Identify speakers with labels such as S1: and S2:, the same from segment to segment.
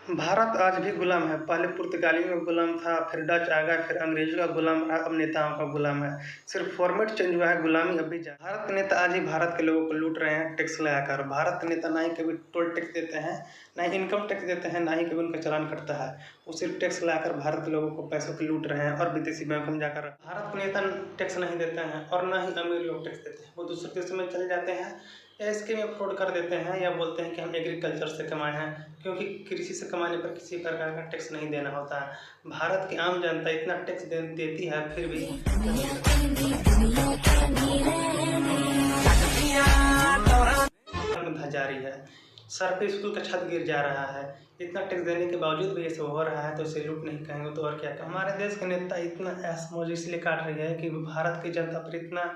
S1: भारत आज भी गुलाम है। पहले पुर्तगाली में गुलाम था, फिर डच आ गए, फिर अंग्रेज़ों का गुलाम रहा, अब नेताओं का गुलाम है। सिर्फ़ फ़ॉर्मेट चेंज हुआ है, गुलामी अब भी भारत के नेता आज ही भारत के लोगों को लूट रहे हैं टैक्स लगाकर। भारत के नेता ना ही कभी टोल टैक्स देते हैं, ना ही इनकम टैक्स देते हैं, ना ही कभी उनका चालान कटता है। वो सिर्फ़ टैक्स लगाकर भारत के लोगों को पैसों की लूट रहे हैं और विदेशी बैंकों में जाकर भारत के नेता टैक्स नहीं देते हैं और ना ही अमीर लोग टैक्स देते हैं। वो दूसरे देशों में चले जाते हैं या इसके में फ्रॉड कर देते हैं या बोलते हैं कि हम एग्रीकल्चर से कमाए हैं, क्योंकि कृषि से कमाने पर किसी प्रकार का टैक्स नहीं देना होता है। भारत की आम जनता इतना टैक्स देती है, फिर भी जारी है। सर पे स्कूल का छत गिर जा रहा है। इतना टैक्स देने के बावजूद भी ये सब हो रहा है, तो इसे लूट नहीं कहेंगे तो और क्या कहें। हमारे देश के नेता इतना ऐश मौज इसलिए काट रही है कि भारत की जनता पर इतना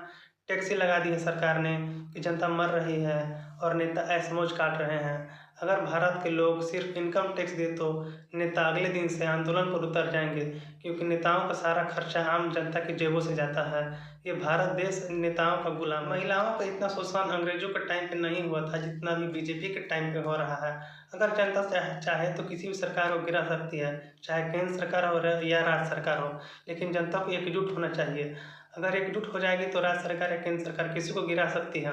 S1: टैक्स ही लगा दी है सरकार ने कि जनता मर रही है और नेता ऐश मौज काट रहे हैं। अगर भारत के लोग सिर्फ इनकम टैक्स दे तो नेता अगले दिन से आंदोलन पर उतर जाएंगे, क्योंकि नेताओं का सारा खर्चा आम जनता की जेबों से जाता है। ये भारत देश नेताओं का गुलाम। महिलाओं का इतना शोषण अंग्रेजों के टाइम पे नहीं हुआ था जितना भी बीजेपी के टाइम पे हो रहा है। अगर जनता चाहे तो किसी भी सरकार को गिरा सकती है, चाहे केंद्र सरकार हो या राज्य सरकार हो, लेकिन जनता को एकजुट होना चाहिए। अगर एकजुट हो जाएगी तो राज्य सरकार या केंद्र सरकार किसी को गिरा सकती है।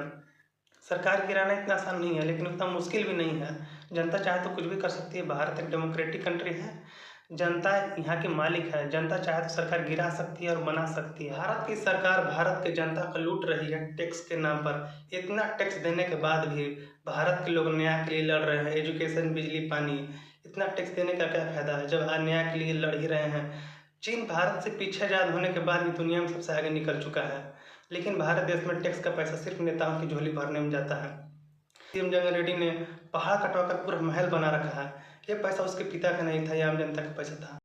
S1: सरकार गिराना इतना आसान नहीं है, लेकिन उतना मुश्किल भी नहीं है। जनता चाहे तो कुछ भी कर सकती है। भारत एक डेमोक्रेटिक कंट्री है, जनता यहाँ की मालिक है। जनता चाहे तो सरकार गिरा सकती है और बना सकती है। भारत की सरकार भारत की जनता को लूट रही है टैक्स के नाम पर। इतना टैक्स देने के बाद भी भारत के लोग न्याय के लिए लड़ रहे हैं। एजुकेशन, बिजली, पानी, इतना टैक्स देने का क्या फ़ायदा है जब न्याय के लिए लड़ ही रहे हैं। चीन भारत से पीछे आज़ाद होने के बाद भी दुनिया में सबसे आगे निकल चुका है, लेकिन भारत देश में टैक्स का पैसा सिर्फ नेताओं की झोली भरने में जाता है। किम जंग रेड्डी ने पहाड़ कटवाकर पूरा महल बना रखा है। ये पैसा उसके पिता का नहीं था, ये आम जनता का पैसा था।